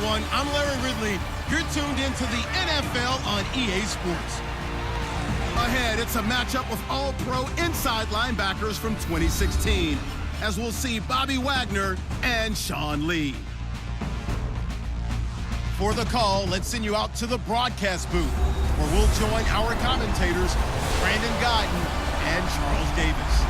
everyone. I'm Larry Ridley. You're tuned into the NFL on EA Sports. Ahead, it's a matchup of all-pro inside linebackers from 2016, as we'll see Bobby Wagner and Sean Lee. For the call, let's send you out to the broadcast booth, where we'll join our commentators, Brandon Guyton and Charles Davis.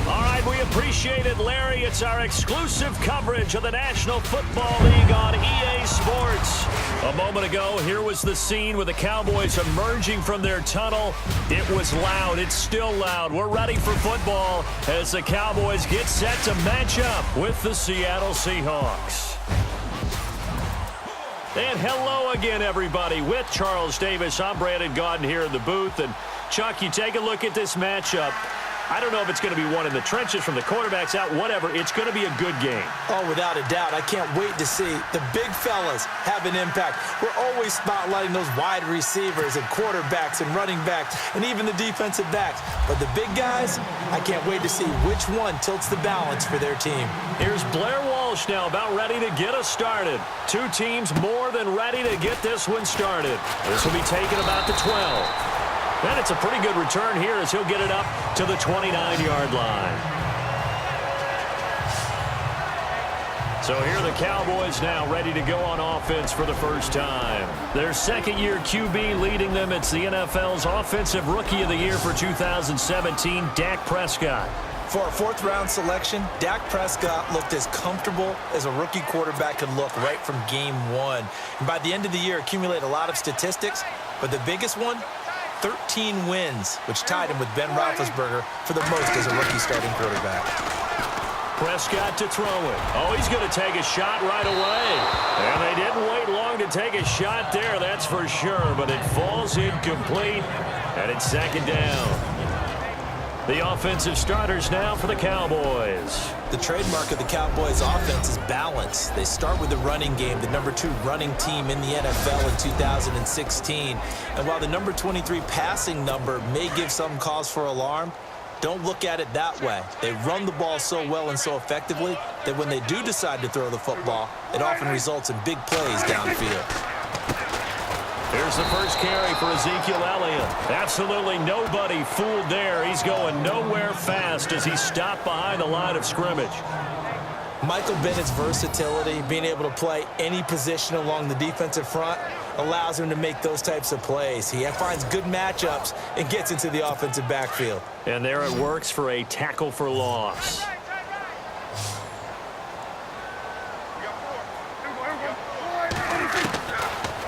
All right, we appreciate it, Larry. It's our exclusive coverage of the National Football League on EA Sports. A moment ago, here was the scene with the Cowboys emerging from their tunnel. It was loud. It's still loud. We're ready for football as the Cowboys get set to match up with the Seattle Seahawks. And hello again, everybody. With Charles Davis, I'm Brandon Guyton here in the booth. And, Chuck, you take a look at this matchup. I don't know if it's going to be one in the trenches from the quarterbacks out, whatever. It's going to be a good game. Oh, without a doubt. I can't wait to see the big fellas have an impact. We're always spotlighting those wide receivers and quarterbacks and running backs and even the defensive backs. But the big guys, I can't wait to see which one tilts the balance for their team. Here's Blair Walsh now about ready to get us started. Two teams more than ready to get this one started. This will be taken about the 12. And it's a pretty good return here as he'll get it up to the 29-yard line. So here are the Cowboys now ready to go on offense for the first time. Their second-year QB leading them. It's the NFL's Offensive Rookie of the Year for 2017, Dak Prescott. For a fourth-round selection, Dak Prescott looked as comfortable as a rookie quarterback could look right from game one. And by the end of the year, accumulated a lot of statistics, but the biggest one, 13 wins, which tied him with Ben Roethlisberger for the most as a rookie starting quarterback. Prescott to throw it. Oh, he's going to take a shot right away. And they didn't wait long to take a shot there, that's for sure. But it falls incomplete, and it's second down. The offensive starters now for the Cowboys. The trademark of the Cowboys offense is balance. They start with the running game, the number 2 running team in the NFL in 2016. And while the number 23 passing number may give some cause for alarm, don't look at it that way. They run the ball so well and so effectively that when they do decide to throw the football, it often results in big plays downfield. Here's the first carry for Ezekiel Elliott. Absolutely nobody fooled there. He's going nowhere fast as he's stopped behind the line of scrimmage. Michael Bennett's versatility, being able to play any position along the defensive front, allows him to make those types of plays. He finds good matchups and gets into the offensive backfield. And there it works for a tackle for loss.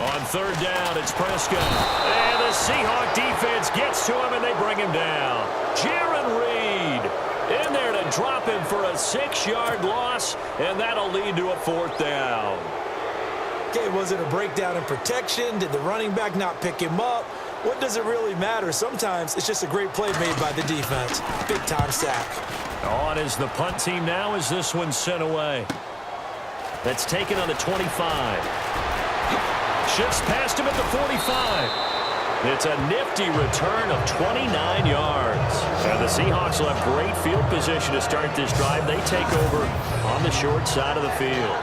On third down, it's Prescott. And the Seahawk defense gets to him, and they bring him down. Jaron Reed in there to drop him for a 6-yard loss, and that'll lead to a fourth down. Okay, was it a breakdown in protection? Did the running back not pick him up? What does it really matter? Sometimes it's just a great play made by the defense. Big-time sack. On is the punt team now as this one's sent away. That's taken on the 25. Shifts past him at the 45. It's a nifty return of 29 yards. And the Seahawks will have great field position to start this drive. They take over on the short side of the field.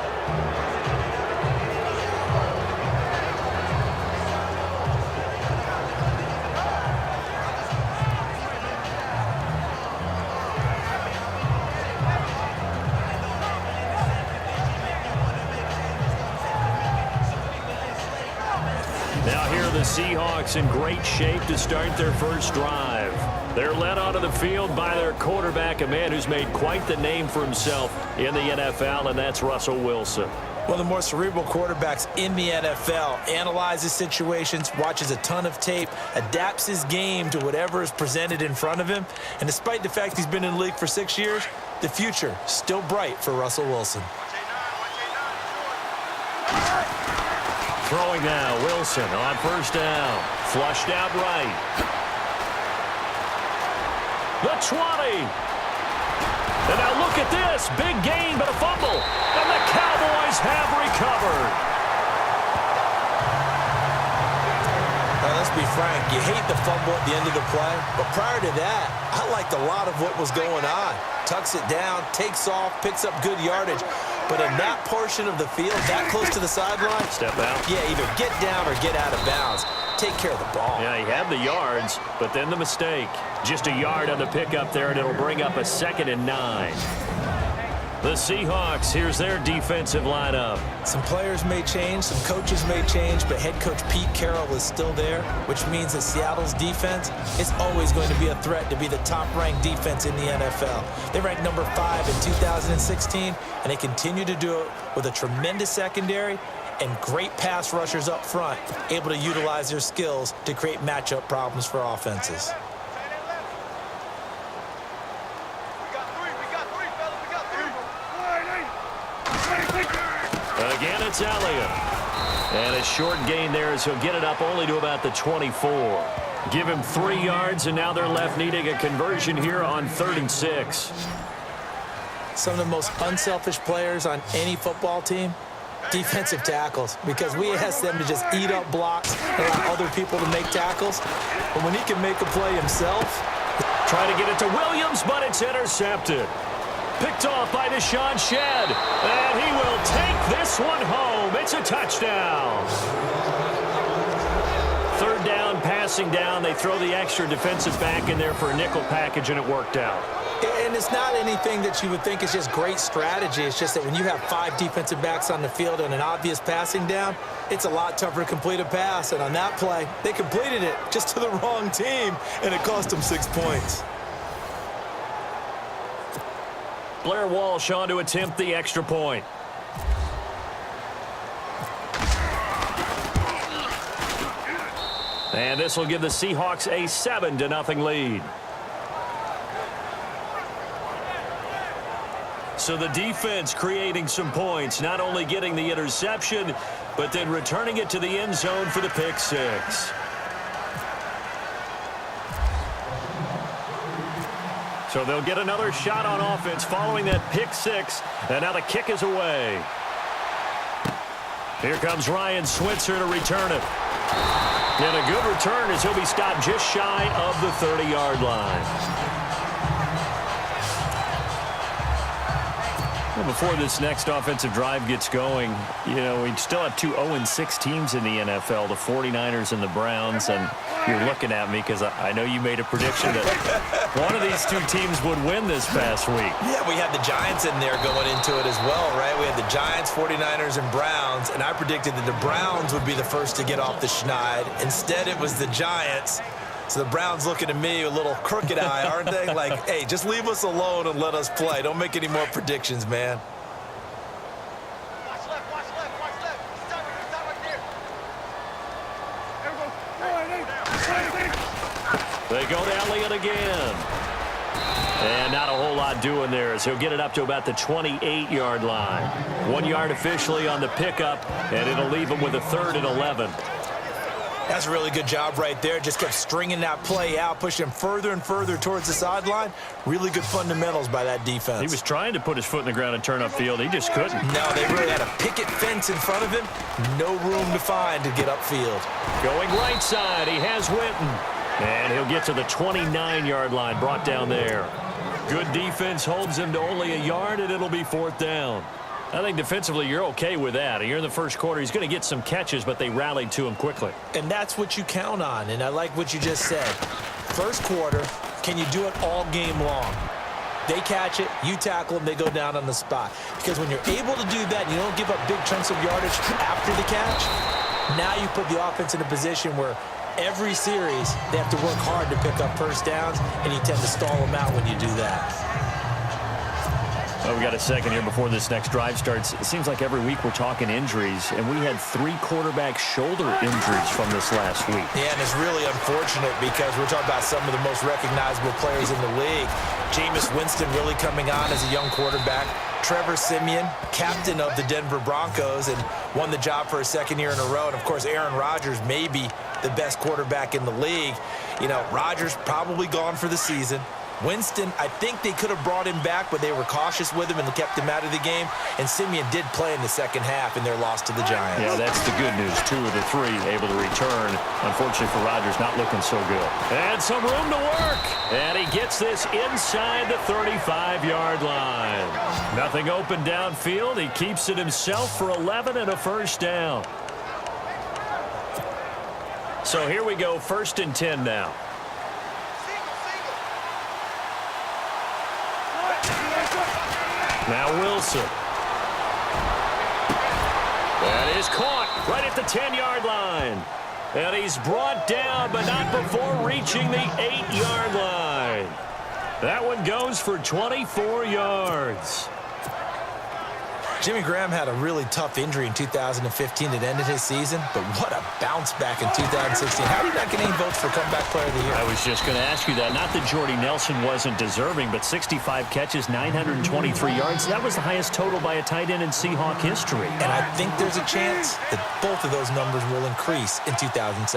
The Seahawks in great shape to start their first drive. They're led onto the field by their quarterback, a man who's made quite the name for himself in the NFL, and that's Russell Wilson. One of the more cerebral quarterbacks in the NFL, analyzes situations, watches a ton of tape, adapts his game to whatever is presented in front of him, and despite the fact he's been in the league for 6 years, the future still bright for Russell Wilson. Throwing now, Wilson on first down. Flushed out right. The 20. And now look at this. Big gain, but a fumble. And the Cowboys have recovered. Now, let's be frank. You hate the fumble at the end of the play. But prior to that, I liked a lot of what was going on. Tucks it down, takes off, picks up good yardage. But in that portion of the field, that close to the sideline, step out. Yeah, either get down or get out of bounds. Take care of the ball. Yeah, he had the yards, but then the mistake. Just a yard on the pickup there, and it'll bring up a 2nd and 9. The Seahawks, here's their defensive lineup. Some players may change, some coaches may change, but head coach Pete Carroll is still there, which means that Seattle's defense is always going to be a threat to be the top-ranked defense in the NFL. They ranked number 5 in 2016, and they continue to do it with a tremendous secondary and great pass rushers up front, able to utilize their skills to create matchup problems for offenses. Again, it's Elliott. And a short gain there as he'll get it up only to about the 24. Give him 3 yards, and now they're left needing a conversion here on 3rd and 6. Some of the most unselfish players on any football team, defensive tackles, because we ask them to just eat up blocks and allow other people to make tackles. But when he can make a play himself. Trying to get it to Williams, but it's intercepted. Picked off by Deshaun Shedd, and he will take this one home. It's a touchdown. 3rd down, passing down. They throw the extra defensive back in there for a nickel package, and it worked out. And it's not anything that you would think is just great strategy. It's just that when you have 5 defensive backs on the field and an obvious passing down, it's a lot tougher to complete a pass. And on that play, they completed it just to the wrong team, and it cost them 6 points. Blair Walsh on to attempt the extra point. And this will give the Seahawks a 7-0 lead. So the defense creating some points, not only getting the interception, but then returning it to the end zone for the pick 6. So they'll get another shot on offense following that pick 6, and now the kick is away. Here comes Ryan Switzer to return it. And a good return as he'll be stopped just shy of the 30-yard line. Well, before this next offensive drive gets going, you know, we still have 2 0-6 teams in the NFL, the 49ers and the Browns, and you're looking at me because I know you made a prediction that one of these 2 teams would win this past week. Yeah, we had the Giants in there going into it as well, right? We had the Giants, 49ers, and Browns, and I predicted that the Browns would be the first to get off the schneid. Instead, it was the Giants. So the Browns looking at me with a little crooked eye, aren't they? Like, hey, just leave us alone and let us play. Don't make any more predictions, man. Watch left, watch left, watch left. Stop right there. They go to Elliott again. And not a whole lot doing there as he'll get it up to about the 28-yard line. 1 yard officially on the pickup, and it'll leave him with a 3rd and 11. That's a really good job right there. Just kept stringing that play out, pushing him further and further towards the sideline. Really good fundamentals by that defense. He was trying to put his foot in the ground and turn upfield. He just couldn't. No, they really had a picket fence in front of him. No room to find to get upfield. Going right side, he has Witten. And he'll get to the 29-yard line, brought down there. Good defense holds him to only a yard, and it'll be 4th down. I think defensively you're okay with that. You're in the first quarter. He's going to get some catches, but they rallied to him quickly. And that's what you count on, and I like what you just said. First quarter, can you do it all game long? They catch it, you tackle them, they go down on the spot. Because when you're able to do that and you don't give up big chunks of yardage after the catch, now you put the offense in a position where every series they have to work hard to pick up first downs, and you tend to stall them out when you do that. Well, we got a second here before this next drive starts. It seems like every week we're talking injuries, and we had 3 quarterback shoulder injuries from this last week. Yeah, and it's really unfortunate because we're talking about some of the most recognizable players in the league. Jameis Winston really coming on as a young quarterback. Trevor Siemian, captain of the Denver Broncos, and won the job for a 2nd year in a row. And, of course, Aaron Rodgers may be the best quarterback in the league. You know, Rodgers probably gone for the season. Winston, I think they could have brought him back, but they were cautious with him and kept him out of the game. And Simeon did play in the second half in their loss to the Giants. Yeah, that's the good news. 2 of the 3 able to return. Unfortunately for Rodgers, not looking so good. And some room to work. And he gets this inside the 35-yard line. Nothing open downfield. He keeps it himself for 11 and a first down. So here we go, 1st and 10 now. Now Wilson. That is caught right at the 10-yard line. And he's brought down, but not before reaching the 8-yard line. That one goes for 24 yards. Jimmy Graham had a really tough injury in 2015 that ended his season, but what a bounce back in 2016. How did he not get any votes for Comeback Player of the Year? I was just going to ask you that. Not that Jordy Nelson wasn't deserving, but 65 catches, 923 yards. That was the highest total by a tight end in Seahawk history. And I think there's a chance that both of those numbers will increase in 2017.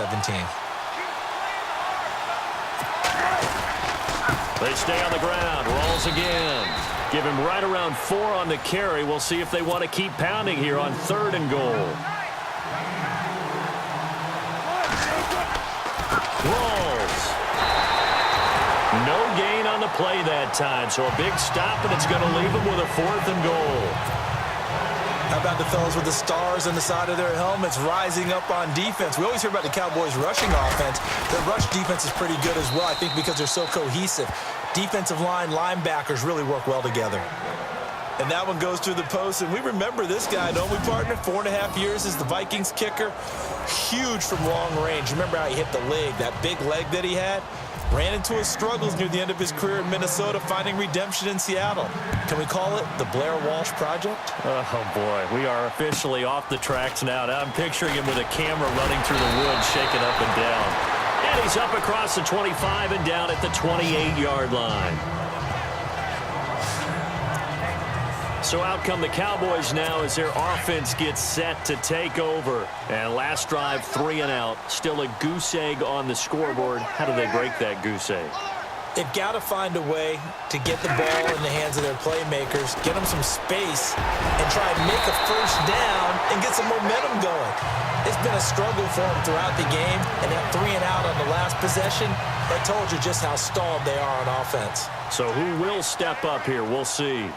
They stay on the ground. Rolls again. Give him right around 4 on the carry. We'll see if they want to keep pounding here on 3rd and goal. Rolls. No gain on the play that time, so a big stop, and it's going to leave him with a 4th and goal. How about the fellas with the stars on the side of their helmets rising up on defense? We always hear about the Cowboys' rushing offense. Their rush defense is pretty good as well, I think, because they're so cohesive. Defensive line, linebackers really work well together. And that one goes through the post, and we remember this guy, don't we, partner? 4.5 years as the Vikings kicker. Huge from long range. Remember how he hit the leg, that big leg that he had? Ran into his struggles near the end of his career in Minnesota, finding redemption in Seattle. Can we call it the Blair Walsh Project? Oh, boy. We are officially off the tracks now. Now I'm picturing him with a camera running through the woods, shaking up and down. And he's up across the 25 and down at the 28-yard line. So out come the Cowboys now as their offense gets set to take over. And last drive, 3 and out. Still a goose egg on the scoreboard. How do they break that goose egg? They've got to find a way to get the ball in the hands of their playmakers, get them some space, and try and make a first down and get some momentum going. It's been a struggle for them throughout the game, and that 3 and out on the last possession, that told you just how stalled they are on offense. So who will step up here? We'll see.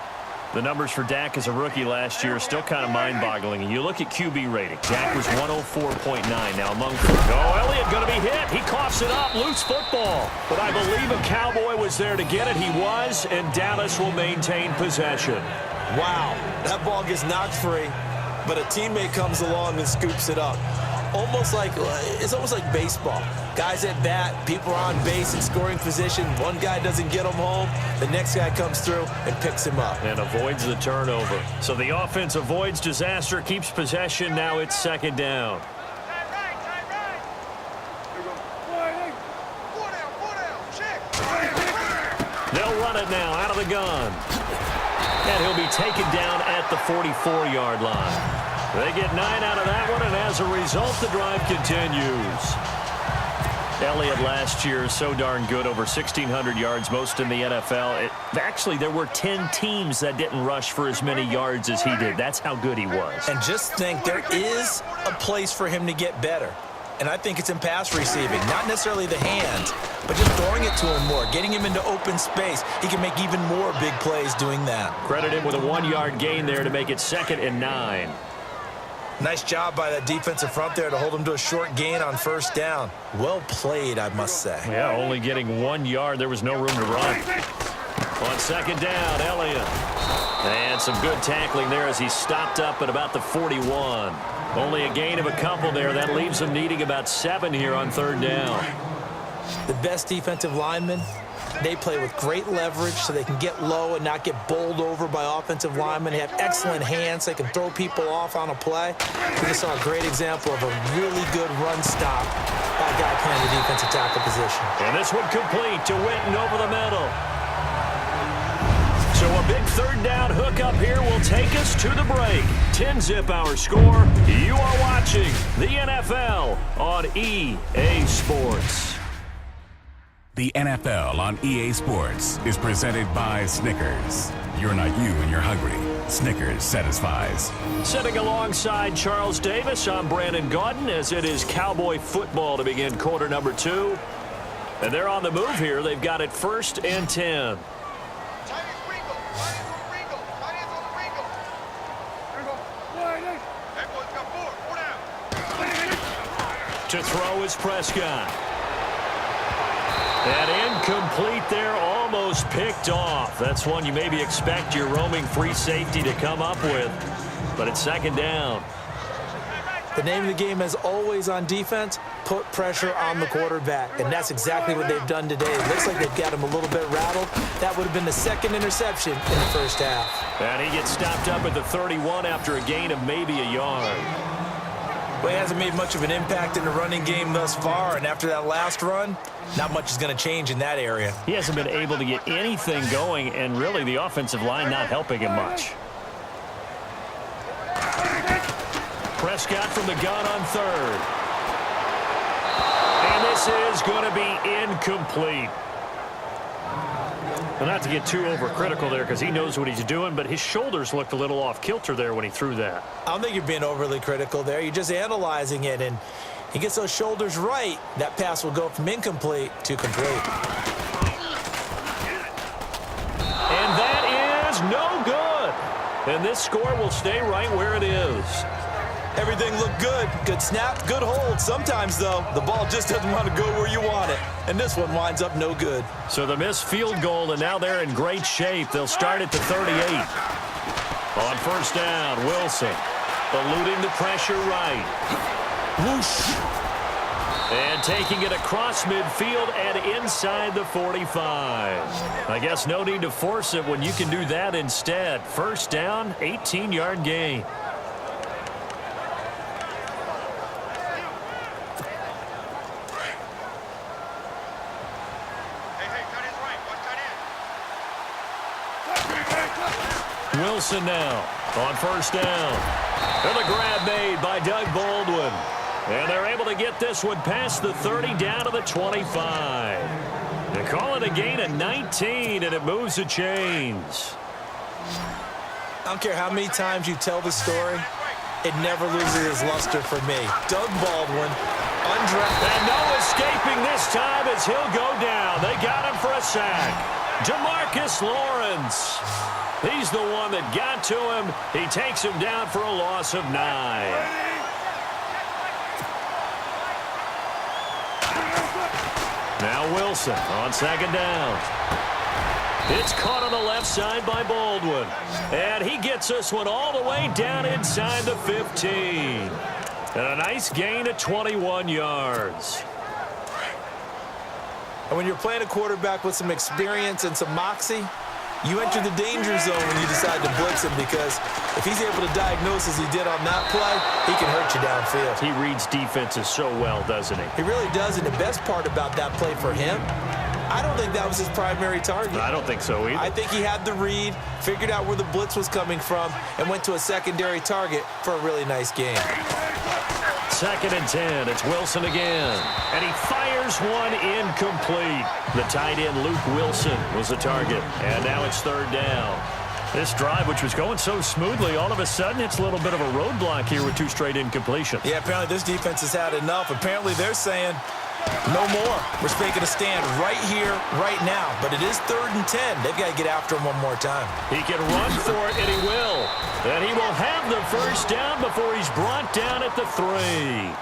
The numbers for Dak as a rookie last year are still kind of mind-boggling. And you look at QB rating. Dak was 104.9. Now among... Elliott going to be hit. He coughs it up. Loose football. But I believe a Cowboy was there to get it. He was, and Dallas will maintain possession. Wow. That ball gets knocked free, but a teammate comes along and scoops it up. It's almost like baseball. Guys at bat, people are on base in scoring position. One guy doesn't get him home. The next guy comes through and picks him up. And avoids the turnover. So the offense avoids disaster, keeps possession. Now it's 2nd down. They'll run it now out of the gun. And he'll be taken down at the 44-yard line. They get 9 out of that one, and as a result, the drive continues. Elliott last year so darn good, over 1,600 yards, most in the NFL. Actually, there were 10 teams that didn't rush for as many yards as he did. That's how good he was. And just think, there is a place for him to get better. And I think it's in pass receiving. Not necessarily the hands, but just throwing it to him more, getting him into open space. He can make even more big plays doing that. Credit him with a 1-yard gain there to make it 2nd and 9. Nice job by that defensive front there to hold him to a short gain on 1st down. Well played, I must say. Yeah, only getting 1 yard. There was no room to run. On 2nd down, Elliott. And some good tackling there as he stopped up at about the 41. Only a gain of a couple there. That leaves them needing about 7 here on 3rd down. The best defensive linemen, they play with great leverage so they can get low and not get bowled over by offensive linemen. They have excellent hands. They can throw people off on a play. We just saw a great example of a really good run stop by a guy playing the defensive tackle position. And this one complete to Witten over the middle. So a big 3rd down hook up here will take us to the break. 10-zip our score. You are watching the NFL on EA Sports. The NFL on EA Sports is presented by Snickers. You're not you and you're hungry. Snickers satisfies. Sitting alongside Charles Davis, I'm Brandon Gaudin as it is Cowboy football to begin quarter number 2. And they're on the move here. They've got it 1st and 10. To throw is Prescott. And incomplete there, almost picked off. That's one you maybe expect your roaming free safety to come up with. But it's 2nd down. The name of the game is always on defense, put pressure on the quarterback. And that's exactly what they've done today. It looks like they've got him a little bit rattled. That would have been the 2nd interception in the first half. And he gets stopped up at the 31 after a gain of maybe a yard. Well, he hasn't made much of an impact in the running game thus far, and after that last run, not much is going to change in that area. He hasn't been able to get anything going, and really the offensive line not helping him much. Prescott from the gun on 3rd. And this is going to be incomplete. Well, not to get too overcritical there because he knows what he's doing, but his shoulders looked a little off kilter there when he threw that. I don't think you're being overly critical there. You're just analyzing it, and he gets those shoulders right. That pass will go from incomplete to complete. And that is no good. And this score will stay right where it is. Everything looked good. Good snap, good hold. Sometimes, though, the ball just doesn't want to go where you want it. And this one winds up no good. So the missed field goal, and now they're in great shape. They'll start at the 38. On 1st down, Wilson eluding the pressure right. Whoosh. And taking it across midfield and inside the 45. I guess no need to force it when you can do that instead. 1st down, 18-yard gain. Wilson now on 1st down. And the grab made by Doug Baldwin. And they're able to get this one past the 30 down to the 25. They call it a gain of 19, and it moves the chains. I don't care how many times you tell the story, it never loses its luster for me. Doug Baldwin, undrafted. And no escaping this time as he'll go down. They got him for a sack. DeMarcus Lawrence. He's the one that got to him. He takes him down for a loss of 9. Now Wilson on 2nd down. It's caught on the left side by Baldwin. And he gets this one all the way down inside the 15. And a nice gain of 21 yards. And when you're playing a quarterback with some experience and some moxie, you enter the danger zone when you decide to blitz him, because if he's able to diagnose as he did on that play, he can hurt you downfield. He reads defenses so well, doesn't he? He really does, and the best part about that play for him, I don't think that was his primary target. I don't think so either. I think he had the read, figured out where the blitz was coming from, and went to a secondary target for a really nice game. 2nd and 10. It's Wilson again. And he fires one incomplete. The tight end, Luke Wilson, was the target. And now it's 3rd down. This drive, which was going so smoothly, all of a sudden it's a little bit of a roadblock here with 2 straight incompletions. Yeah, apparently this defense has had enough. Apparently they're saying, no more. We're making a stand right here, right now. But it is 3rd and 10. They've got to get after him one more time. He can run for it, and he will. And he will have the 1st down before he's brought down at the 3.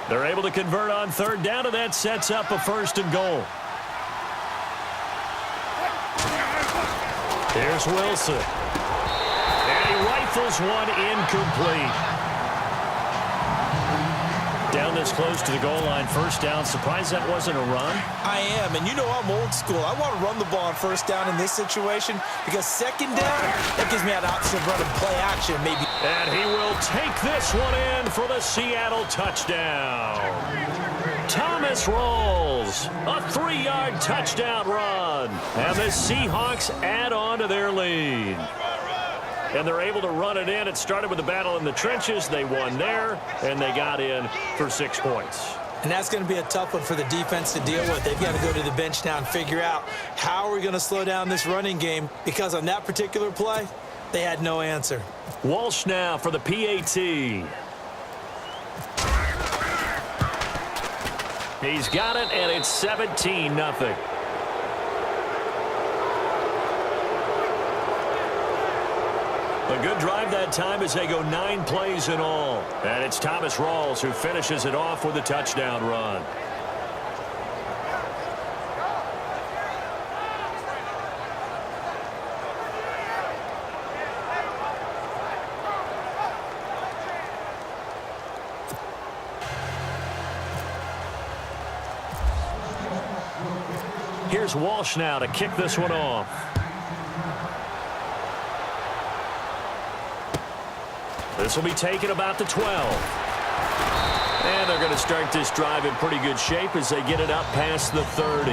They're able to convert on 3rd down, and that sets up a 1st and goal. Here's Wilson. And he rifles one incomplete. Down this close to the goal line, 1st down. Surprised that wasn't a run? I am, and you know I'm old school. I want to run the ball on 1st down in this situation because 2nd down, that gives me an option of running play action maybe. And he will take this one in for the Seattle touchdown. Thomas rolls. A 3-yard touchdown run. And the Seahawks add on to their lead. And they're able to run it in. It started with the battle in the trenches. They won there, and they got in for 6 points. And that's going to be a tough one for the defense to deal with. They've got to go to the bench now and figure out how are we going to slow down this running game, because on that particular play, they had no answer. Walsh now for the PAT. He's got it, and it's 17-0. A good drive that time as they go 9 plays in all. And it's Thomas Rawls who finishes it off with a touchdown run. Here's Walsh now to kick this one off. This will be taken about the 12. And they're going to start this drive in pretty good shape as they get it up past the 30.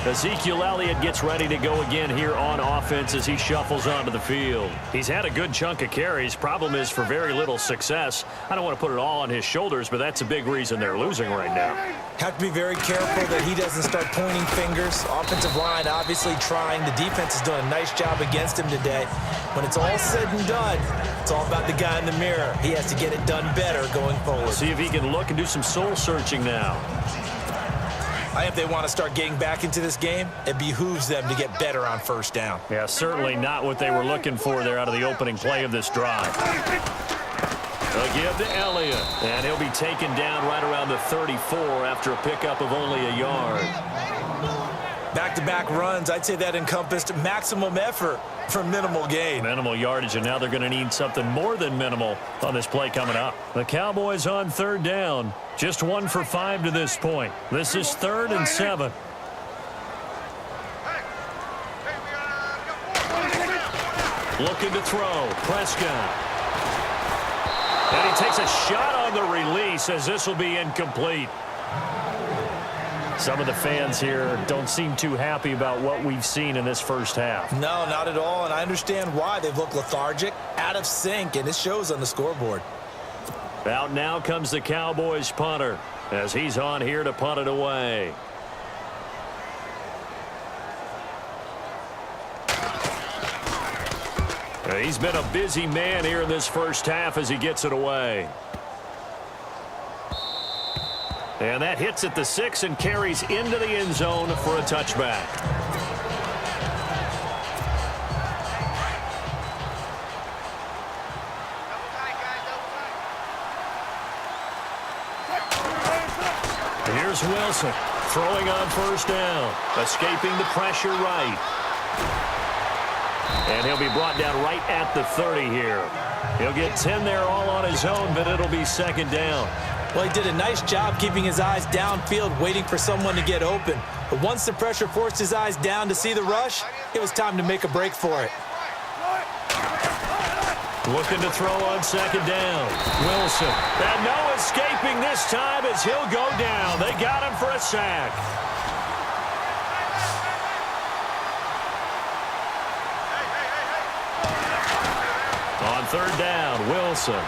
Ezekiel Elliott gets ready to go again here on offense as he shuffles onto the field. He's had a good chunk of carries. Problem is for very little success. I don't want to put it all on his shoulders, but that's a big reason they're losing right now. Have to be very careful that he doesn't start pointing fingers. Offensive line obviously trying. The defense is doing a nice job against him today. When it's all said and done, it's all about the guy in the mirror. He has to get it done better going forward. See if he can look and do some soul searching now. I think if they want to start getting back into this game, it behooves them to get better on first down. Yeah, certainly not what they were looking for there out of the opening play of this drive. They'll give to Elliott, and he'll be taken down right around the 34 after a pickup of only a yard. Back-to-back runs, I'd say that encompassed maximum effort for minimal gain. Minimal yardage, and now they're going to need something more than minimal on this play coming up. The Cowboys on third down. Just 1 for 5 to this point. This is 3rd and 7. Looking to throw. Prescott. And he takes a shot on the release as this will be incomplete. Some of the fans here don't seem too happy about what we've seen in this first half. No, not at all, and I understand why. They've looked lethargic, out of sync, and it shows on the scoreboard. Out now comes the Cowboys punter as he's on here to punt it away. He's been a busy man here in this first half as he gets it away. And that hits at the 6 and carries into the end zone for a touchback. Here's Wilson throwing on first down, escaping the pressure right. And he'll be brought down right at the 30 here. He'll get 10 there all on his own, but it'll be second down. Well, he did a nice job keeping his eyes downfield, waiting for someone to get open. But once the pressure forced his eyes down to see the rush, it was time to make a break for it. Looking to throw on second down. Wilson. And no escaping this time as he'll go down. They got him for a sack. On third down, Wilson.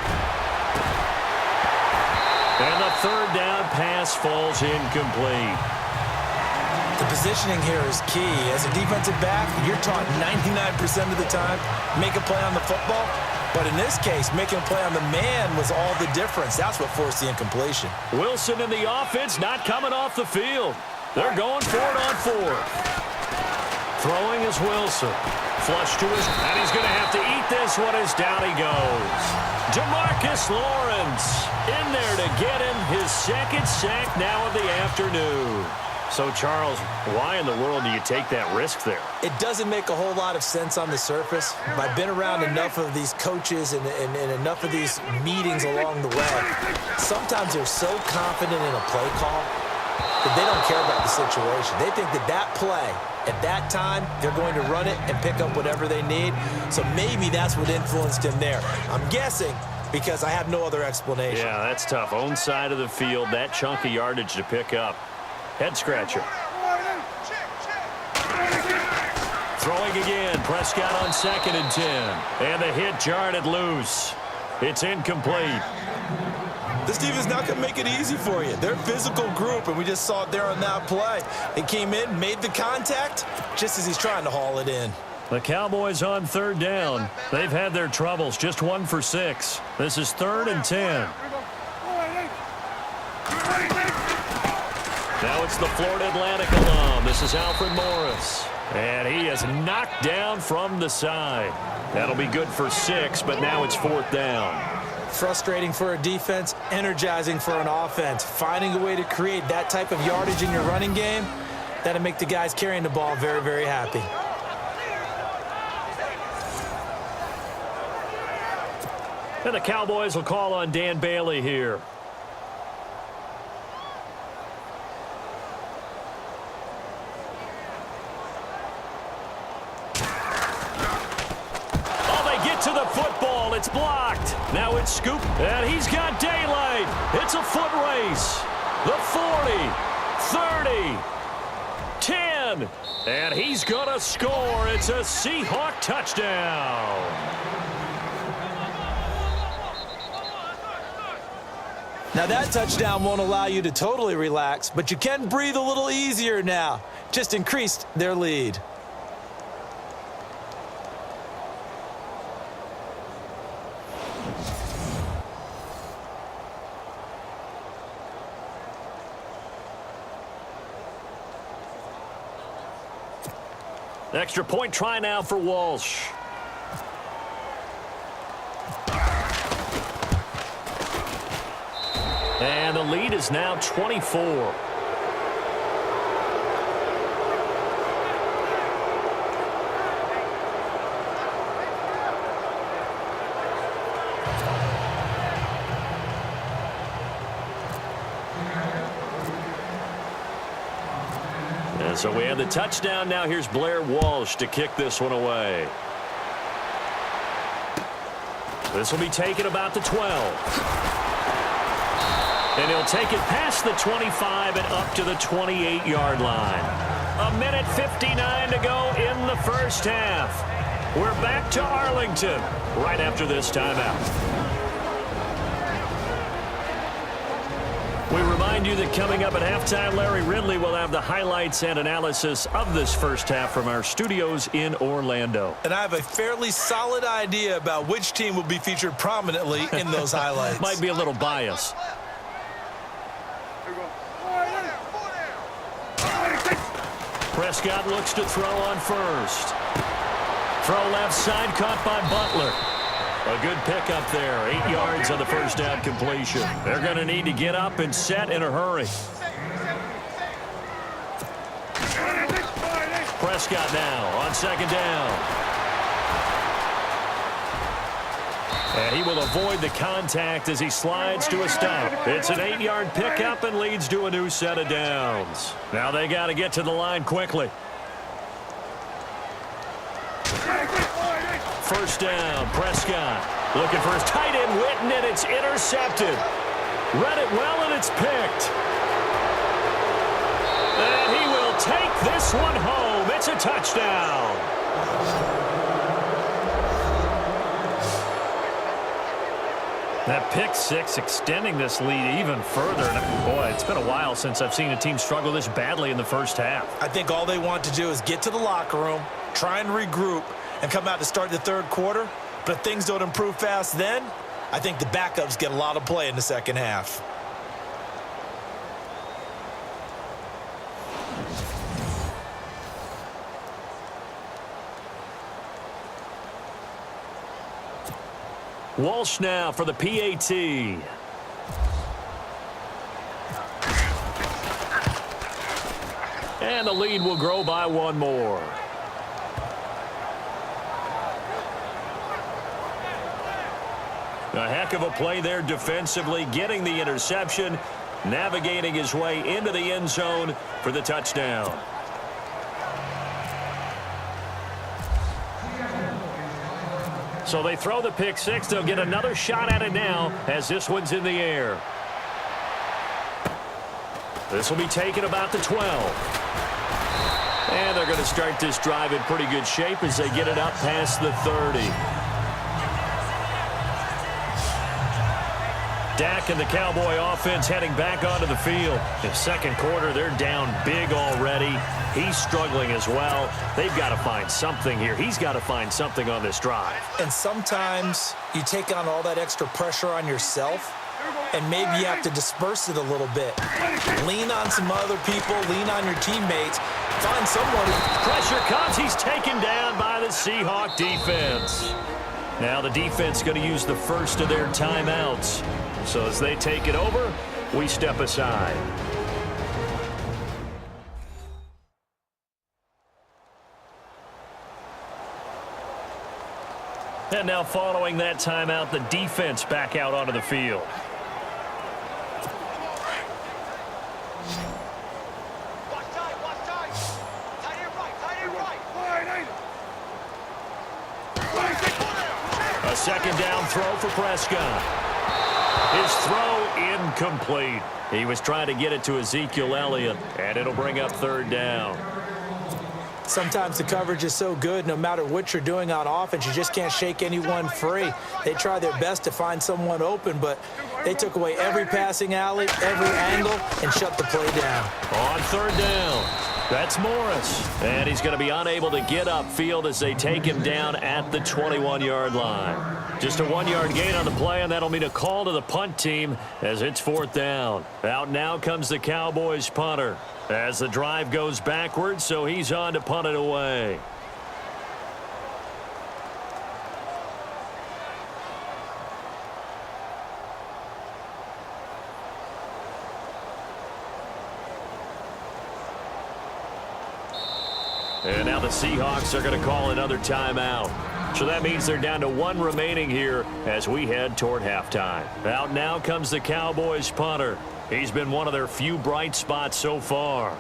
And the third down pass falls incomplete. The positioning here is key. As a defensive back, you're taught 99% of the time, make a play on the football. But in this case, making a play on the man was all the difference. That's what forced the incompletion. Wilson in the offense not coming off the field. They're going for it on 4th. Throwing is Wilson. Flush to his, and he's going to have to eat this one as down he goes. DeMarcus Lawrence in there to get him his second sack now of the afternoon. So, Charles, why in the world do you take that risk there? It doesn't make a whole lot of sense on the surface. I've been around enough of these coaches and enough of these meetings along the way. Sometimes they're so confident in a play call that they don't care about the situation. They think that that play, at that time, they're going to run it and pick up whatever they need. So maybe that's what influenced him there. I'm guessing because I have no other explanation. Yeah, that's tough. Own side of the field, that chunk of yardage to pick up. Head scratcher. Throwing again. Prescott on 2nd and 10. And the hit jarred it loose. It's incomplete. This defense not going to make it easy for you. They're a physical group, and we just saw it there on that play. It came in, made the contact, just as he's trying to haul it in. The Cowboys on third down. They've had their troubles, just 1 for 6. This is 3rd and 10. Now it's the Florida Atlantic alum. This is Alfred Morris. And he is knocked down from the side. That'll be good for 6, but now it's 4th down. Frustrating for a defense, energizing for an offense. Finding a way to create that type of yardage in your running game, that'll make the guys carrying the ball very, very happy. And the Cowboys will call on Dan Bailey here. To the football, it's blocked. Now it's scooped, and he's got daylight. It's a foot race. The 40, 30, 10, and he's gonna score. It's a Seahawk touchdown. Now that touchdown won't allow you to totally relax, but you can breathe a little easier now. Just increased their lead. Extra point try now for Walsh. And the lead is now 24. So we have the touchdown. Now here's Blair Walsh to kick this one away. This will be taken about the 12. And he'll take it past the 25 and up to the 28-yard line. 1:59 to go in the first half. We're back to Arlington right after this timeout. We remind you that coming up at halftime, Larry Ridley will have the highlights and analysis of this first half from our studios in Orlando. And I have a fairly solid idea about which team will be featured prominently in those highlights. Might be a little biased. Prescott looks to throw on first. Throw left side, caught by Butler. A good pickup there. 8 yards on the first down completion. They're going to need to get up and set in a hurry. Prescott now on second down. And he will avoid the contact as he slides to a stop. It's an 8-yard pickup and leads to a new set of downs. Now they got to get to the line quickly. First down, Prescott looking for his tight end, Witten, and it's intercepted. Read it well, and it's picked. And he will take this one home. It's a touchdown. That pick six extending this lead even further. And boy, it's been a while since I've seen a team struggle this badly in the first half. I think all they want to do is get to the locker room, try and regroup, and come out to start the third quarter. But if things don't improve fast then, I think the backups get a lot of play in the second half. Walsh now for the PAT. And the lead will grow by one more. A heck of a play there defensively, getting the interception, navigating his way into the end zone for the touchdown. So they throw the pick six. They'll get another shot at it now as this one's in the air. This will be taken about the 12. And they're going to start this drive in pretty good shape as they get it up past the 30. Dak and the Cowboy offense heading back onto the field. In second quarter, they're down big already. He's struggling as well. They've got to find something here. He's got to find something on this drive. And sometimes you take on all that extra pressure on yourself, and maybe you have to disperse it a little bit. Lean on some other people. Lean on your teammates. Find someone. Pressure comes. He's taken down by the Seahawks defense. Now the defense going to use the first of their timeouts. So as they take it over, we step aside. And now following that timeout, the defense back out onto the field. Watch tight, watch tight. Tight end right, tight end right. A second down throw for Prescott. His throw incomplete. He was trying to get it to Ezekiel Elliott, and it'll bring up third down. Sometimes the coverage is so good, no matter what you're doing on offense, you just can't shake anyone free. They try their best to find someone open, but they took away every passing alley, every angle, and shut the play down. On third down, that's Morris. And he's going to be unable to get upfield as they take him down at the 21-yard line. Just a 1-yard gain on the play, and that'll mean a call to the punt team as it's fourth down. Out now comes the Cowboys punter as the drive goes backwards, so he's on to punt it away. And now the Seahawks are going to call another timeout. So that means they're down to one remaining here as we head toward halftime. Out now comes the Cowboys punter. He's been one of their few bright spots so far.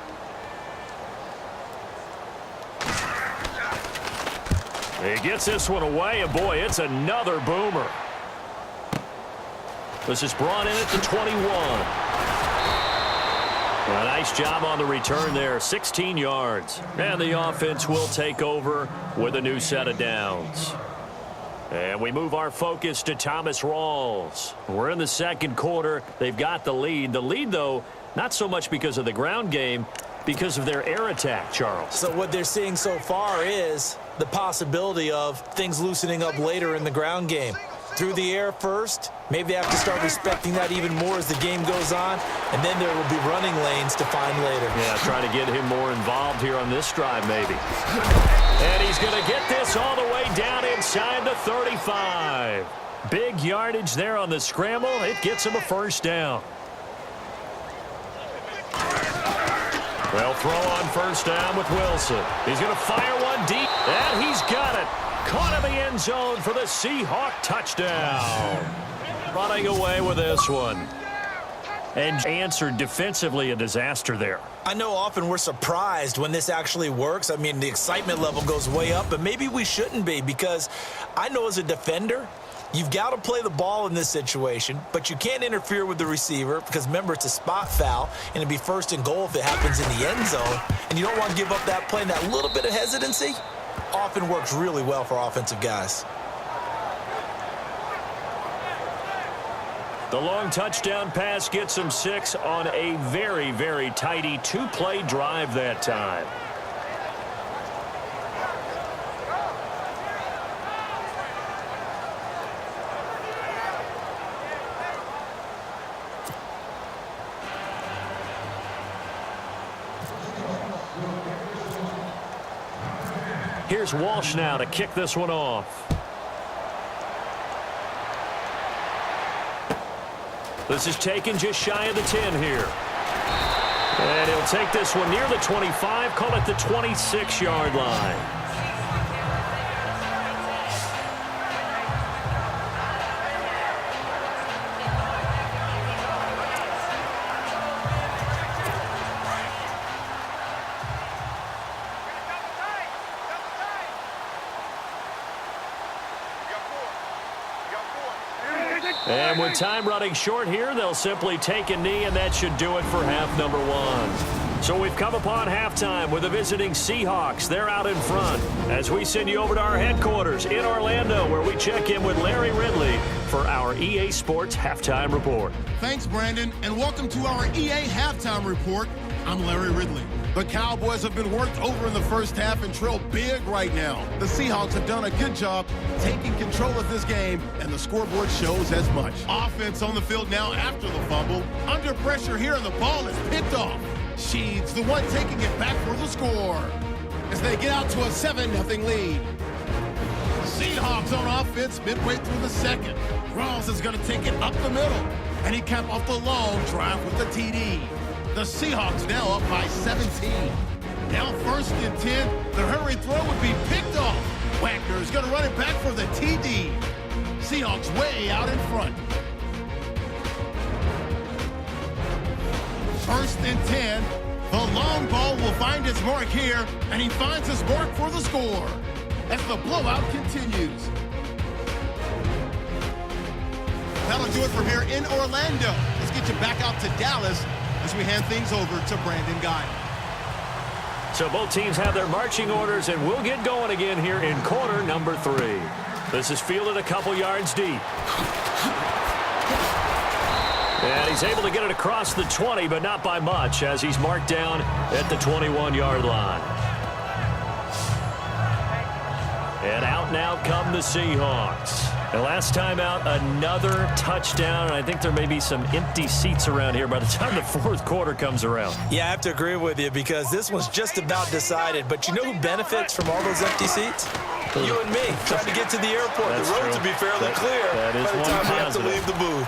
He gets this one away, and boy, it's another boomer. This is brought in at the 21. A nice job on the return there, 16 yards. And the offense will take over with a new set of downs. And we move our focus to Thomas Rawls. We're in the second quarter. They've got the lead. The lead, though, not so much because of the ground game, because of their air attack, Charles. So what they're seeing so far is the possibility of things loosening up later in the ground game. Through the air first, maybe they have to start respecting that even more as the game goes on, and then there will be running lanes to find later. Yeah, trying to get him more involved here on this drive, maybe. And he's going to get this all the way down inside the 35. Big yardage there on the scramble. It gets him a first down. Well, throw on first down with Wilson. He's going to fire one deep, and he's got it. Caught in the end zone for the Seahawk touchdown. Running away with this one. And answered defensively a disaster there. I know often we're surprised when this actually works. I mean, the excitement level goes way up, but maybe we shouldn't be, because I know as a defender, you've got to play the ball in this situation, but you can't interfere with the receiver because, remember, it's a spot foul, and it'd be first and goal if it happens in the end zone, and you don't want to give up that play, and that little bit of hesitancy often works really well for offensive guys. The long touchdown pass gets him 6 on a very, very tidy 2-play drive that time. Here's Walsh now to kick this one off. This is taken just shy of the 10 here. And he'll take this one near the 25, call it the 26-yard line. And with time running short here, they'll simply take a knee, and that should do it for half number one. So we've come upon halftime with the visiting Seahawks. They're out in front as we send you over to our headquarters in Orlando, where we check in with Larry Ridley for our EA Sports Halftime Report. Thanks, Brandon, and welcome to our EA Halftime Report. I'm Larry Ridley. The Cowboys have been worked over in the first half and trail big right now. The Seahawks have done a good job taking control of this game, and the scoreboard shows as much. Offense on the field now after the fumble. Under pressure here, and the ball is picked off. Sheeds, the one taking it back for the score, as they get out to a 7-0 lead. Seahawks on offense midway through the second. Rawls is going to take it up the middle, and he capped off the long drive with the TD. The Seahawks now up by 17. Now 1st and 10. The hurry throw would be picked off. Wagner is going to run it back for the TD. Seahawks way out in front. 1st and 10. The long ball will find its mark here, and he finds his mark for the score as the blowout continues. That'll do it from here in Orlando. Let's get you back out to Dallas as we hand things over to Brandon Guy. So both teams have their marching orders, and we'll get going again here in quarter number 3. This is fielded a couple yards deep. And he's able to get it across the 20, but not by much, as he's marked down at the 21-yard line. And out now come the Seahawks. And last time out, another touchdown. And I think there may be some empty seats around here by the time the fourth quarter comes around. Yeah, I have to agree with you because this one's just about decided. But you know who benefits from all those empty seats? You and me, trying to get to the airport. That's the road true. to be fairly clear that is by the time we have to positive. leave the booth.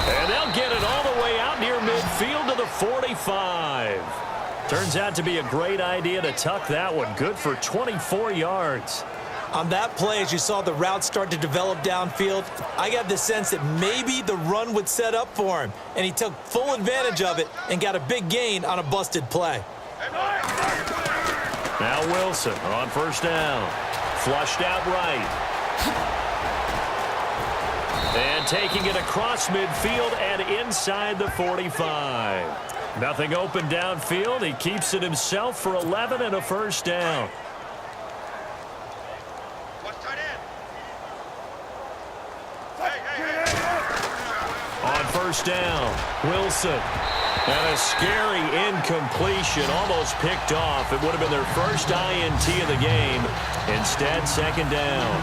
And they'll get it all the way out near midfield to the 45. Turns out to be a great idea to tuck that one. Good for 24 yards. On that play, as you saw the route start to develop downfield, I got the sense that maybe the run would set up for him, and he took full advantage of it and got a big gain on a busted play. Now Wilson on 1st down. Flushed out right. And taking it across midfield and inside the 45. Nothing open downfield. He keeps it himself for 11 and a 1st down. On 1st down, Wilson. And a scary incompletion, almost picked off. It would have been their first INT of the game. Instead, 2nd down.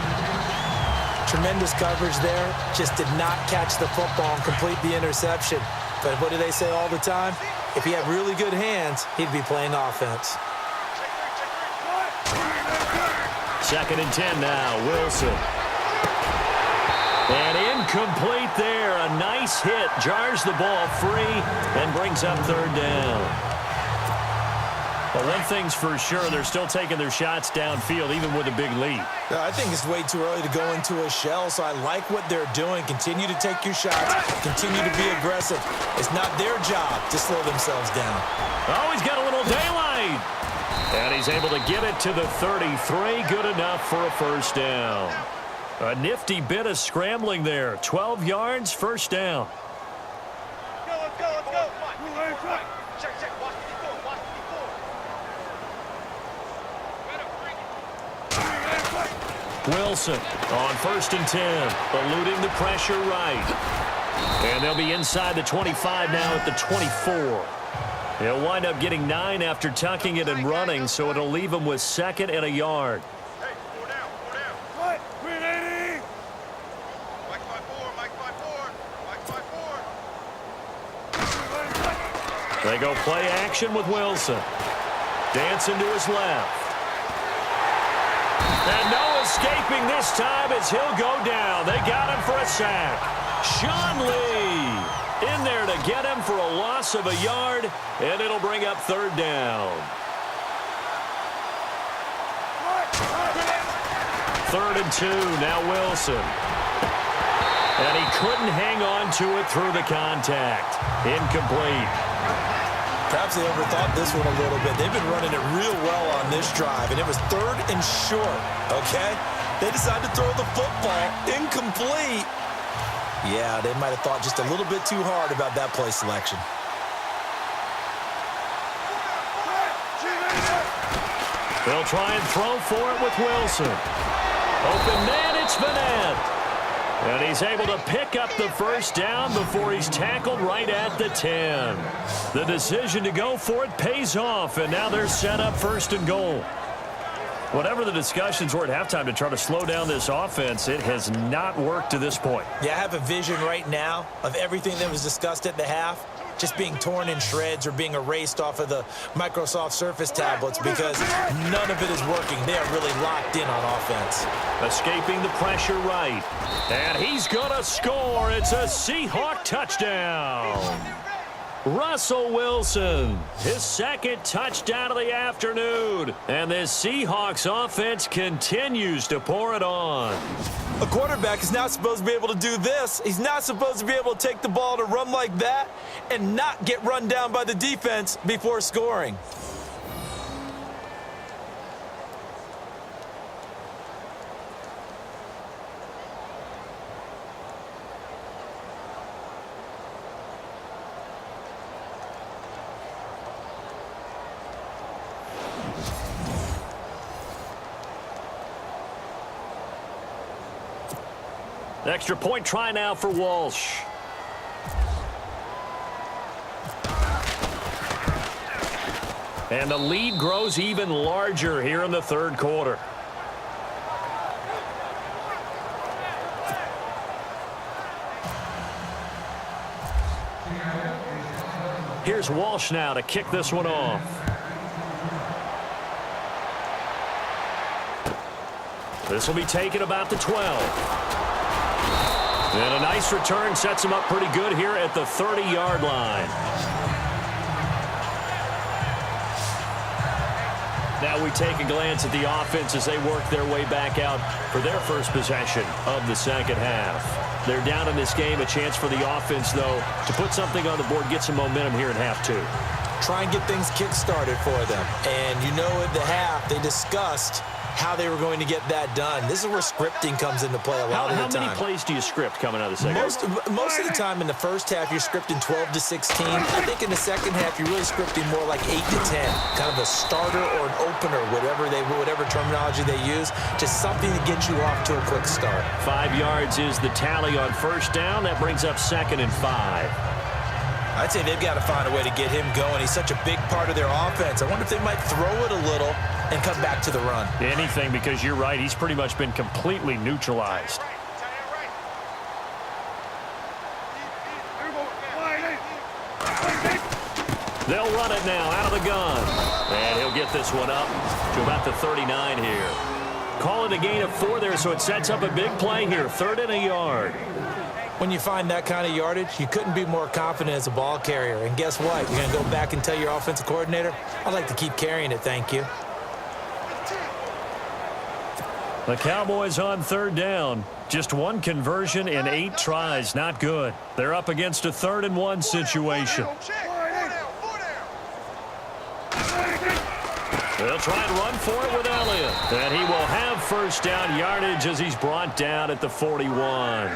Tremendous coverage there. Just did not catch the football and complete the interception. But what do they say all the time? If he had really good hands, he'd be playing offense. 2nd and 10 now, Wilson. And incomplete there. A nice hit. Jars the ball free and brings up 3rd down. But one thing's for sure, they're still taking their shots downfield, even with a big lead. I think it's way too early to go into a shell, so I like what they're doing. Continue to take your shots. Continue to be aggressive. It's not their job to slow themselves down. Oh, he's got a little daylight. And he's able to get it to the 33. Good enough for a 1st down. A nifty bit of scrambling there. 12 yards, 1st down. Let's go. Check. Watch the ball. Wilson on 1st and 10, eluding the pressure right. And they'll be inside the 25 now at the 24. He'll wind up getting 9 after tucking it and running, so it'll leave him with 2nd and a yard. Hey, 4 down. What? 380. Mike 5-4. They go play action with Wilson. Dancing to his left. And no escaping this time as he'll go down. They got him for a sack. Sean Lee in there to get him for a loss of a yard, and it'll bring up 3rd down. 3rd and 2, now Wilson. And he couldn't hang on to it through the contact. Incomplete. Perhaps they overthought this one a little bit. They've been running it real well on this drive, and it was 3rd and short, okay? They decided to throw the football incomplete. Yeah, they might have thought just a little bit too hard about that play selection. They'll try and throw for it with Wilson. Open man, it's Vanette. And he's able to pick up the first down before he's tackled right at the 10. The decision to go for it pays off, and now they're set up 1st and goal. Whatever the discussions were at halftime to try to slow down this offense, it has not worked to this point. Yeah, I have a vision right now of everything that was discussed at the half just being torn in shreds or being erased off of the Microsoft Surface tablets because none of it is working. They are really locked in on offense. Escaping the pressure right. And he's going to score. It's a Seahawk touchdown. Russell Wilson, his 2nd touchdown of the afternoon. And this Seahawks offense continues to pour it on. A quarterback is not supposed to be able to do this. He's not supposed to be able to take the ball to run like that and not get run down by the defense before scoring. Extra point try now for Walsh. And the lead grows even larger here in the 3rd quarter. Here's Walsh now to kick this one off. This will be taken about the 12. And a nice return sets him up pretty good here at the 30-yard line. Now we take a glance at the offense as they work their way back out for their first possession of the 2nd half. They're down in this game. A chance for the offense, though, to put something on the board, get some momentum here in half 2. Try and get things kick-started for them. And you know at the half they discussed how they were going to get that done. This is where scripting comes into play a lot of the time. How many plays do you script coming out of the 2nd half? Most of the time in the 1st half, you're scripting 12 to 16. I think in the 2nd half, you're really scripting more like 8 to 10. Kind of a starter or an opener, whatever terminology they use, just something to get you off to a quick start. 5 yards is the tally on 1st down. That brings up 2nd and 5. I'd say they've got to find a way to get him going. He's such a big part of their offense. I wonder if they might throw it a little and come back to the run. Anything, because you're right. He's pretty much been completely neutralized. They'll run it now out of the gun. And he'll get this one up to about the 39 here. Call it a gain of 4 there, so it sets up a big play here. 3rd and a yard. When you find that kind of yardage, you couldn't be more confident as a ball carrier. And guess what? You're going to go back and tell your offensive coordinator, I'd like to keep carrying it, thank you. The Cowboys on 3rd down. Just 1 conversion in 8 tries. Not good. They're up against a 3rd and 1 situation. They'll try and run for it with Elliott. And he will have 1st down yardage as he's brought down at the 41.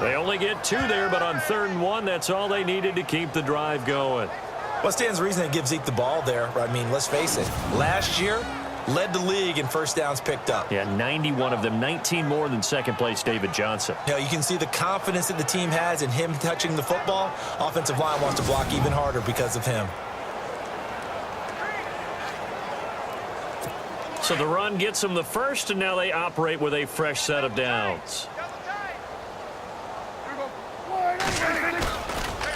They only get 2 there, but on 3rd and 1, that's all they needed to keep the drive going. What stands to reason they give Zeke the ball there? I mean, let's face it. Last year, led the league in 1st downs picked up. Yeah, 91 of them, 19 more than 2nd place David Johnson. You know, you can see the confidence that the team has in him touching the football. Offensive line wants to block even harder because of him. So the run gets them the 1st, and now they operate with a fresh set of downs.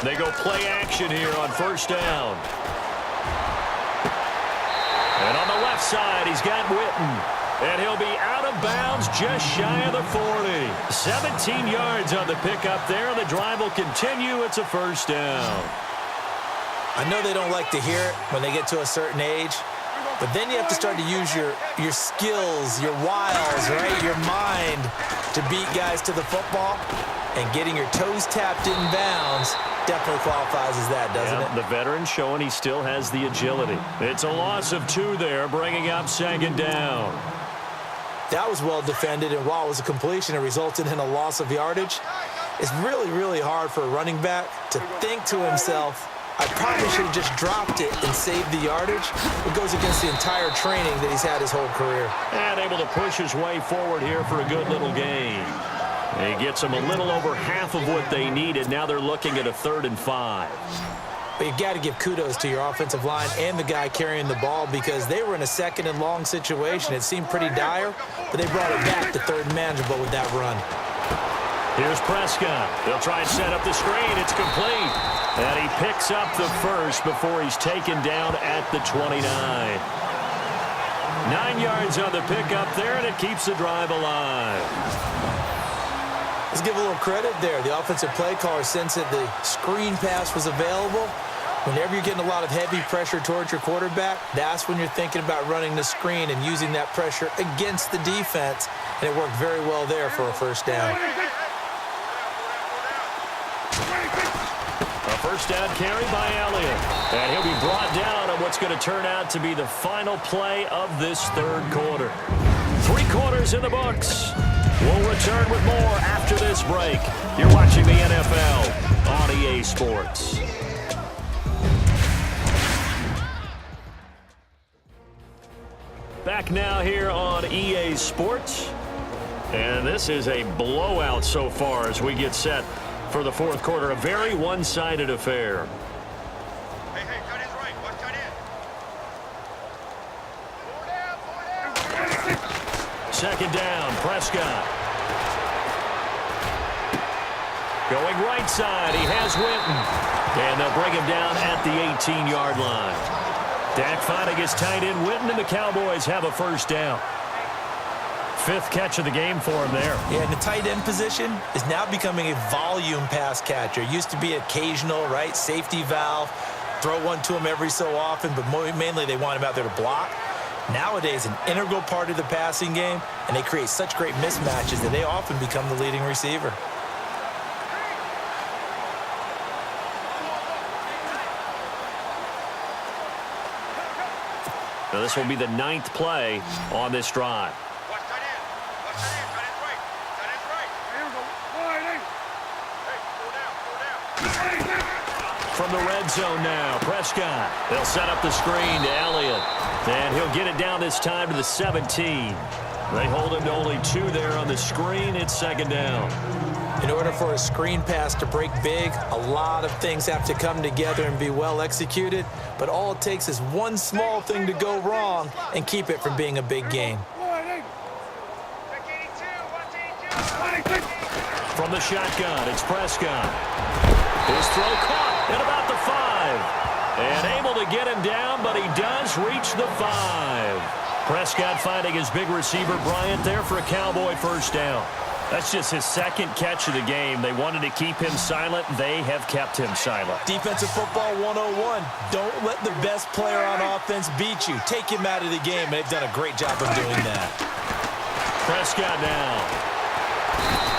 They go play action here on 1st down. And on the left side, he's got Witten. And he'll be out of bounds just shy of the 40. 17 yards on the pickup there. The drive will continue. It's a 1st down. I know they don't like to hear it when they get to a certain age, but then you have to start to use your skills, your wiles, right, your mind to beat guys to the football. And getting your toes tapped in bounds definitely qualifies as that, doesn't it? The veteran showing he still has the agility. It's a loss of 2 there, bringing up 2nd down. That was well defended, and while it was a completion, it resulted in a loss of yardage. It's really, really hard for a running back to think to himself, I probably should have just dropped it and saved the yardage. It goes against the entire training that he's had his whole career. And able to push his way forward here for a good little gain. He gets them a little over half of what they needed. Now they're looking at a 3rd and 5. But you've got to give kudos to your offensive line and the guy carrying the ball because they were in a 2nd and long situation. It seemed pretty dire, but they brought it back to 3rd and manageable with that run. Here's Prescott. They'll try and set up the screen. It's complete. And he picks up the first before he's taken down at the 29. 9 yards on the pickup there, and it keeps the drive alive. Let's give a little credit there. The offensive play caller sensed that the screen pass was available. Whenever you're getting a lot of heavy pressure towards your quarterback, that's when you're thinking about running the screen and using that pressure against the defense. And it worked very well there for a first down. A first down carry by Elliott. And he'll be brought down on what's going to turn out to be the final play of this 3rd quarter. 3 quarters in the books. We'll return with more after this break. You're watching the NFL on EA Sports. Back now here on EA Sports. And this is a blowout so far as we get set for the 4th quarter. A very one-sided affair. Hey, tight end's right. Watch tight end. 2nd down, Prescott. Going right side, he has Winton. And they'll bring him down at the 18-yard line. Dak finding his tight end Winton, and the Cowboys have a first down. 5th catch of the game for him there. Yeah, and the tight end position is now becoming a volume pass catcher. It used to be occasional, right? Safety valve. Throw one to him every so often, but mainly they want him out there to block. Nowadays, an integral part of the passing game, and they create such great mismatches that they often become the leading receiver. Now this will be the 9th play on this drive. Watch tight end. Watch tight end. Tight end's right. Tight end's right. Here we go. Wide. Hey, go down. From the red zone now, Prescott. They'll set up the screen to Elliott. And he'll get it down this time to the 17. They hold him to only 2 there on the screen. It's 2nd down. In order for a screen pass to break big, a lot of things have to come together and be well executed. But all it takes is one small thing to go wrong and keep it from being a big gain. Check 82. Watch 82. From the shotgun, it's Prescott. His throw caught at about the 5. And able to get him down, but he does reach the 5. Prescott finding his big receiver, Bryant, there for a Cowboy first down. That's just his 2nd catch of the game. They wanted to keep him silent. They have kept him silent. Defensive football 101. Don't let the best player on offense beat you. Take him out of the game. They've done a great job of doing that. Prescott now.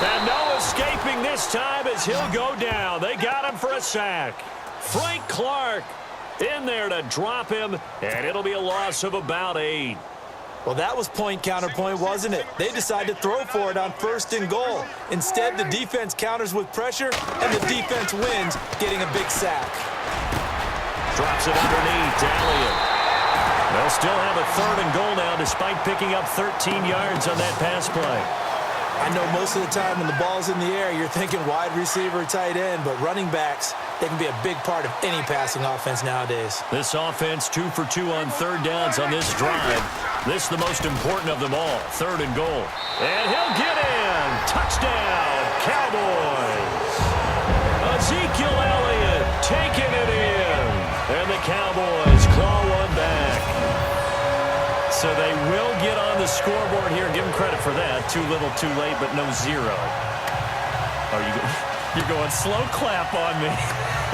And no escaping this time as he'll go down. They got him for a sack. Frank Clark in there to drop him, and it'll be a loss of about 8. Well, that was point-counterpoint, wasn't it? They decided to throw for it on 1st and goal. Instead, the defense counters with pressure, and the defense wins, getting a big sack. Drops it underneath to Elliott. They'll still have a 3rd and goal now despite picking up 13 yards on that pass play. I know most of the time when the ball's in the air, you're thinking wide receiver, tight end, but running backs, they can be a big part of any passing offense nowadays. This offense 2 for 2 on 3rd downs on this drive. This is the most important of them all, 3rd and goal. And he'll get in. Touchdown, Cowboys. Ezekiel Elliott taking it in. And the Cowboys claw one back. So they will get on the scoreboard here. Give them credit for that. Too little, too late, but no 0. Oh, you're going slow clap on me.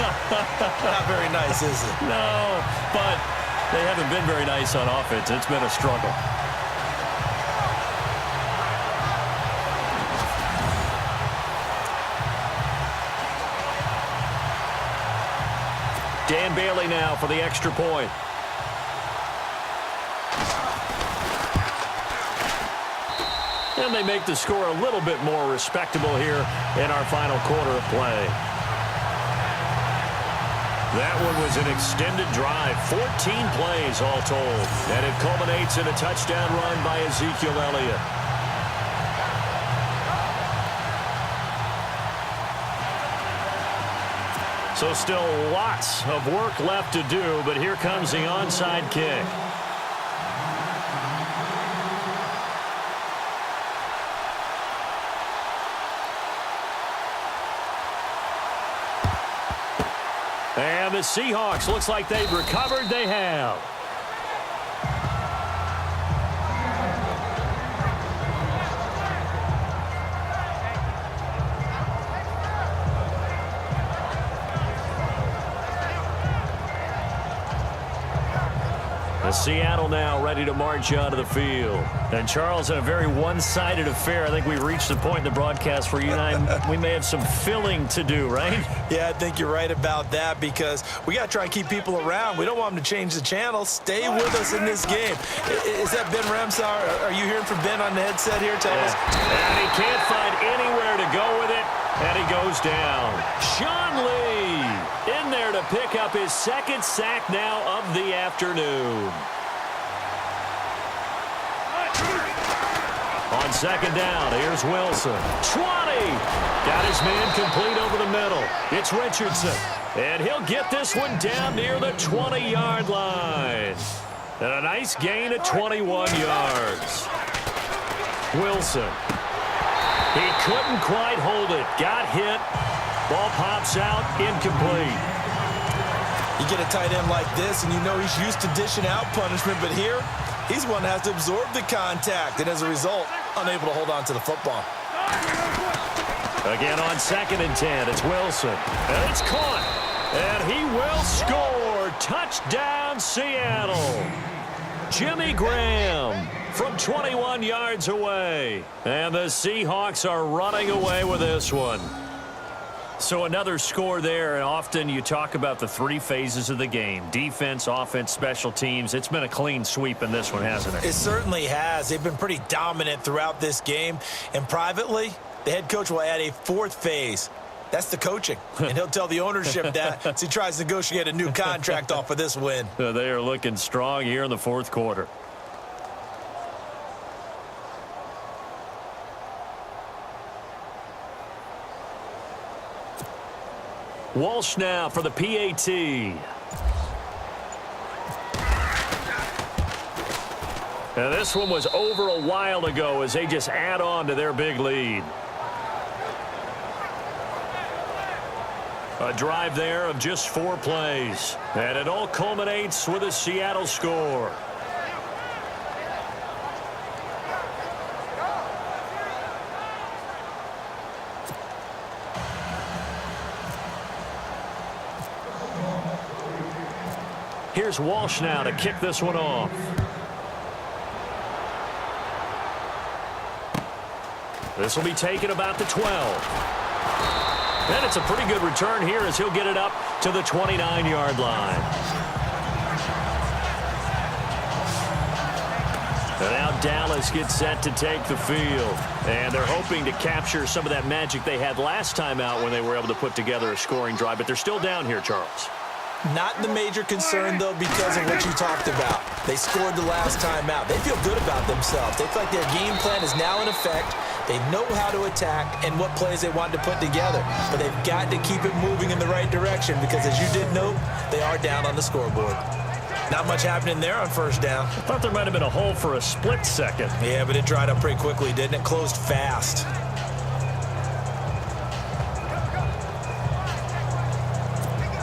Not very nice, is it? No, but they haven't been very nice on offense. It's been a struggle. Dan Bailey now for the extra point. And they make the score a little bit more respectable here in our final quarter of play. That one was an extended drive, 14 plays all told. And it culminates in a touchdown run by Ezekiel Elliott. So still lots of work left to do, but here comes the onside kick. And the Seahawks, looks like they've recovered. They have. Seattle now ready to march out of the field. And Charles, in a very one-sided affair, I think we've reached the point in the broadcast where you and I, we may have some filling to do, right? Yeah, I think you're right about that because we got to try and keep people around. We don't want them to change the channel. Stay with us in this game. Is that Ben Ramsar? Are you hearing from Ben on the headset here? Tell us. And he can't find anywhere to go with it, and he goes down. Sean Lee in there to pick up his second sack now of the afternoon. On second down, here's Wilson. 20! Got his man complete over the middle. It's Richardson. And he'll get this one down near the 20-yard line. And a nice gain of 21 yards. Wilson. He couldn't quite hold it. Got hit. Ball pops out. Incomplete. You get a tight end like this, and you know he's used to dishing out punishment, but here, he's one that has to absorb the contact, and as a result, unable to hold on to the football. Again on 2nd and 10, it's Wilson. And it's caught. And he will score. Touchdown, Seattle. Jimmy Graham from 21 yards away. And the Seahawks are running away with this one. So another score there, and often you talk about the three phases of the game. Defense, offense, special teams. It's been a clean sweep in this one, hasn't it? It certainly has. They've been pretty dominant throughout this game. And privately, the head coach will add a fourth phase. That's the coaching. And he'll tell the ownership that as he tries to negotiate a new contract off of this win. They are looking strong here in the fourth quarter. Walsh now for the PAT. And this one was over a while ago as they just add on to their big lead. A drive there of just 4 plays. And it all culminates with a Seattle score. Here's Walsh now to kick this one off. This will be taken about the 12. And it's a pretty good return here as he'll get it up to the 29-yard line. And now Dallas gets set to take the field. And they're hoping to capture some of that magic they had last time out when they were able to put together a scoring drive. But they're still down here, Charles. Not the major concern, though, because of what you talked about. They scored the last time out. They feel good about themselves. They feel like their game plan is now in effect. They know how to attack and what plays they want to put together. But they've got to keep it moving in the right direction because, as you did note, they are down on the scoreboard. Not much happening there on first down. I thought there might have been a hole for a split second. Yeah, but it dried up pretty quickly, didn't it? Closed fast.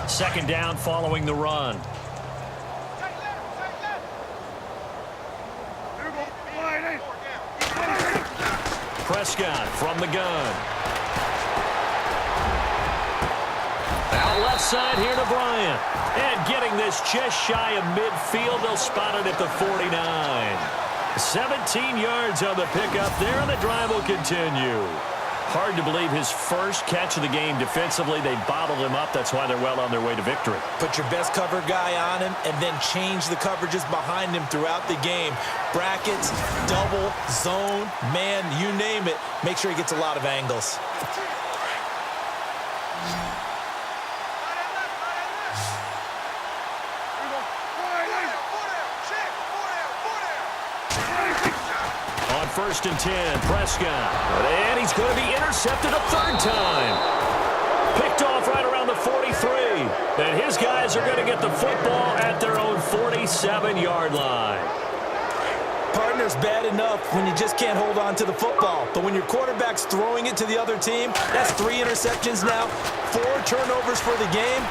Second down following the run. Prescott from the gun. Out left side here to Bryant. And getting this just shy of midfield. They'll spot it at the 49. 17 yards on the pickup there, and the drive will continue. Hard to believe his first catch of the game defensively. They bottled him up. That's why they're well on their way to victory. Put your best cover guy on him and then change the coverages behind him throughout the game. Brackets, double, zone, man, you name it. Make sure he gets a lot of angles. first and 10. Prescott. And he's going to be intercepted a third time. Picked off right around the 43. And his guys are going to get the football at their own 47-yard line. Partner's bad enough when you just can't hold on to the football. But when your quarterback's throwing it to the other team, that's 3 interceptions now, 4 turnovers for the game.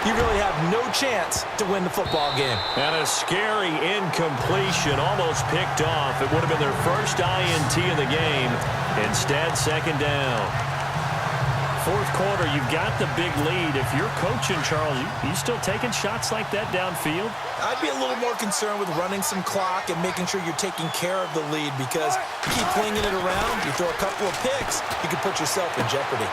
You really have no chance to win the football game. And a scary incompletion, almost picked off. It would have been their first INT of the game. Instead, second down. Fourth quarter, you've got the big lead. If you're coaching, Charles, you still taking shots like that downfield? I'd be a little more concerned with running some clock and making sure you're taking care of the lead, because you keep flinging it around, you throw a couple of picks, you can put yourself in jeopardy.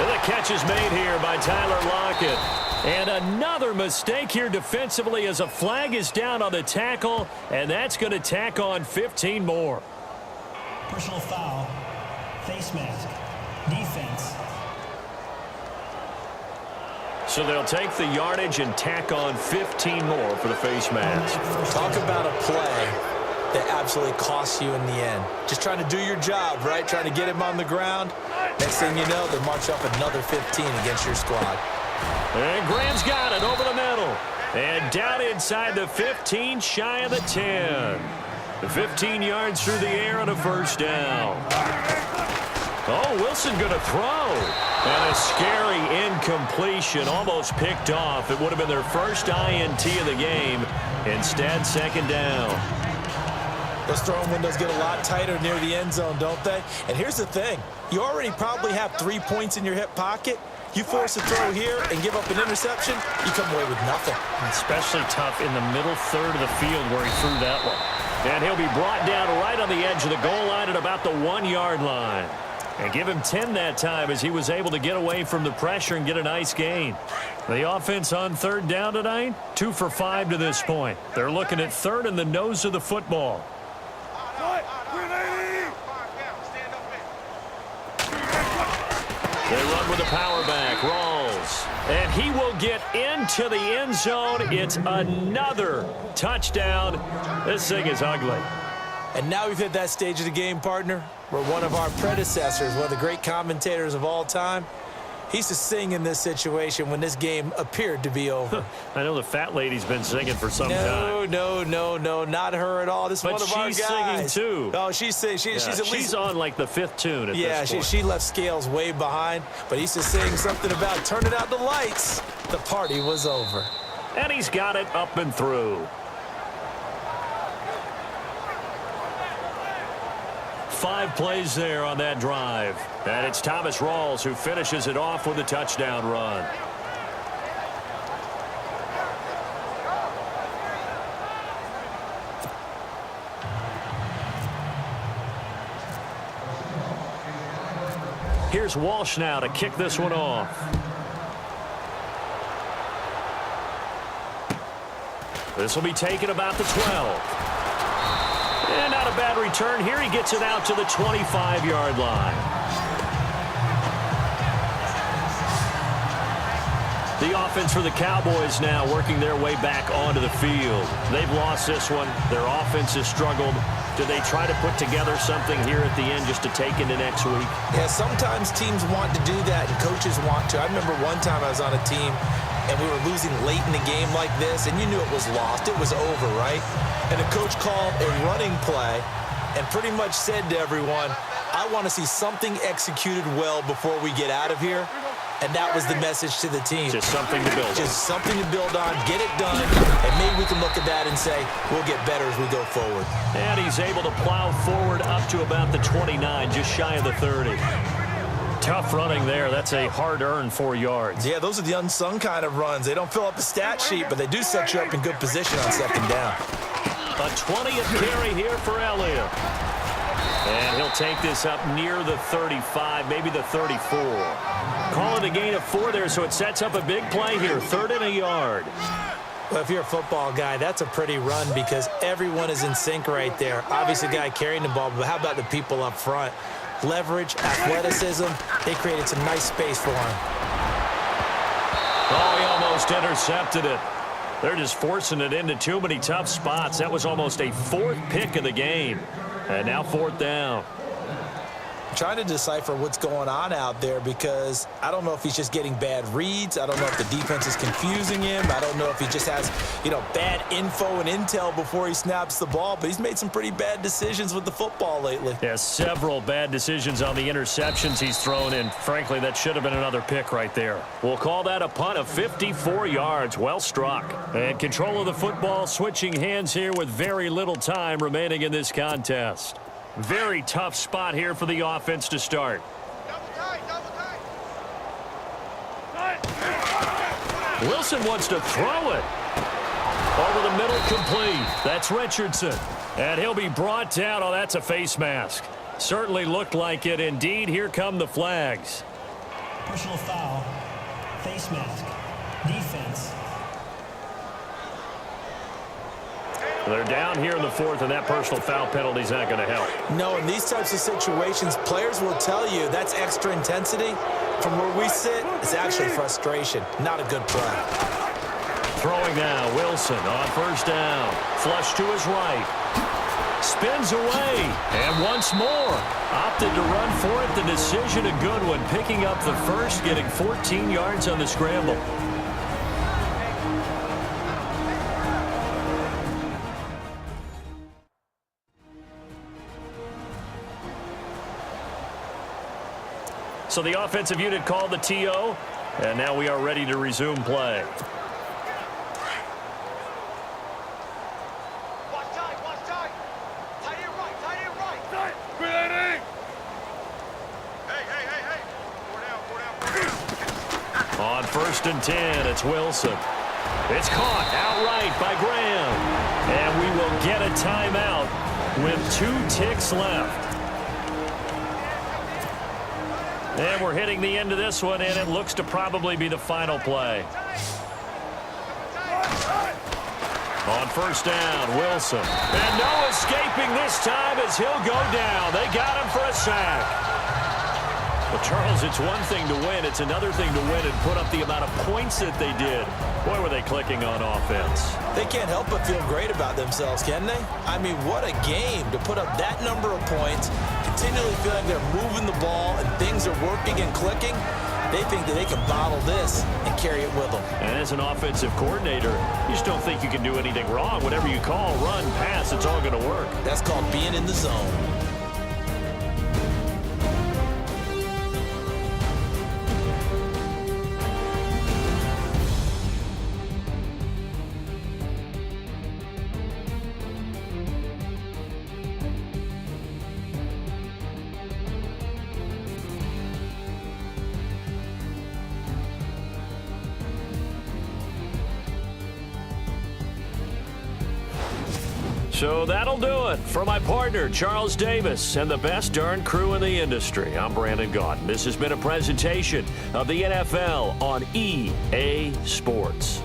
And the catch is made here by Tyler Lockett. And another mistake here defensively as a flag is down on the tackle, and that's going to tack on 15 more. Personal foul, face mask, defense. So they'll take the yardage and tack on 15 more for the face mask. Talk about a play that absolutely costs you in the end. Just trying to do your job, right? Trying to get him on the ground. Next thing you know, they march up another 15 against your squad. And Graham's got it over the middle. And down inside the 15, shy of the 10. The 15 yards through the air on a first down. Oh, Wilson going to throw. And a scary incompletion, almost picked off. It would have been their first INT of the game. Instead, second down. Those throwing windows get a lot tighter near the end zone, don't they? And here's the thing. You already probably have 3 points in your hip pocket. You force a throw here and give up an interception, you come away with nothing. Especially tough in the middle third of the field where he threw that one. And he'll be brought down right on the edge of the goal line at about the 1-yard line. And give him 10 that time as he was able to get away from the pressure and get a nice gain. The offense on third down tonight, 2 for 5 to this point. They're looking at third in the nose of the football. They run with the power back, Rawls. And he will get into the end zone. It's another touchdown. This thing is ugly. And now we've hit that stage of the game, partner, where one of our predecessors, one of the great commentators of all time, he used to sing in this situation when this game appeared to be over. I know the fat lady's been singing for some time. No, not her at all. This is one of our guys. But she's singing, too. Oh, she's at least... She's on, like, the 5th tune at this point. She left Scales way behind, but he used to sing something about turning out the lights. The party was over. And he's got it up and through. 5 plays there on that drive. And it's Thomas Rawls who finishes it off with a touchdown run. Here's Walsh now to kick this one off. This will be taken about the 12. And not a bad return here. He gets it out to the 25-yard line. The offense for the Cowboys now working their way back onto the field. They've lost this one. Their offense has struggled. Do they try to put together something here at the end just to take into next week? Yeah, sometimes teams want to do that and coaches want to. I remember one time I was on a team and we were losing late in the game like this, and you knew it was lost. It was over, right? And the coach called a running play and pretty much said to everyone, I want to see something executed well before we get out of here. And that was the message to the team. Just something to build on. Just something to build on, get it done, and maybe we can look at that and say, we'll get better as we go forward. And he's able to plow forward up to about the 29, just shy of the 30. Tough running there. That's a hard-earned 4 yards. Yeah, those are the unsung kind of runs. They don't fill up the stat sheet, but they do set you up in good position on second down. A 20th carry here for Elliott. And he'll take this up near the 35, maybe the 34. Call it a gain of 4 there, so it sets up a big play here. 3rd and a yard. Well, if you're a football guy, that's a pretty run because everyone is in sync right there. Obviously, the guy carrying the ball, but how about the people up front? Leverage, athleticism, they created some nice space for him. Oh, he almost intercepted it. They're just forcing it into too many tough spots. That was almost a 4th pick of the game. And now 4th down. Trying to decipher what's going on out there because I don't know if he's just getting bad reads. I don't know if the defense is confusing him. I don't know if he just has, bad info and intel before he snaps the ball. But he's made some pretty bad decisions with the football lately. Yeah, several bad decisions on the interceptions he's thrown in. Frankly, that should have been another pick right there. We'll call that a punt of 54 yards. Well struck. And control of the football switching hands here with very little time remaining in this contest. Very tough spot here for the offense to start. Double tight, double tight. Wilson wants to throw it. Over the middle, complete. That's Richardson. And he'll be brought down. Oh, that's a face mask. Certainly looked like it. Indeed, here come the flags. Personal foul. Face mask. Defense. They're down here in the 4th, and that personal foul penalty is not going to help. No, in these types of situations, players will tell you that's extra intensity. From where we sit, it's actually frustration. Not a good play. Throwing now, Wilson on 1st down. Flush to his right. Spins away, and once more. Opted to run for it. The decision a good one. Picking up the first, getting 14 yards on the scramble. So the offensive unit called the TO, and now we are ready to resume play. Watch tight, watch tight. Tight end right, tight end right. Tight. Grenading. Hey. 4 down. On 1st and 10, it's Wilson. It's caught outright by Graham. And we will get a timeout with 2 ticks left. And we're hitting the end of this one, and it looks to probably be the final play. On 1st down, Wilson. And no escaping this time as he'll go down. They got him for a sack. Well, Charles, it's one thing to win. It's another thing to win and put up the amount of points that they did. Boy, were they clicking on offense. They can't help but feel great about themselves, can they? I mean, what a game to put up that number of points, continually feeling they're moving the ball and things are working and clicking. They think that they can bottle this and carry it with them. And as an offensive coordinator, you just don't think you can do anything wrong. Whatever you call, run, pass, it's all going to work. That's called being in the zone. So that'll do it for my partner, Charles Davis, and the best darn crew in the industry. I'm Brandon Gaudin. This has been a presentation of the NFL on EA Sports.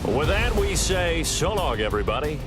With that, we say so long, everybody.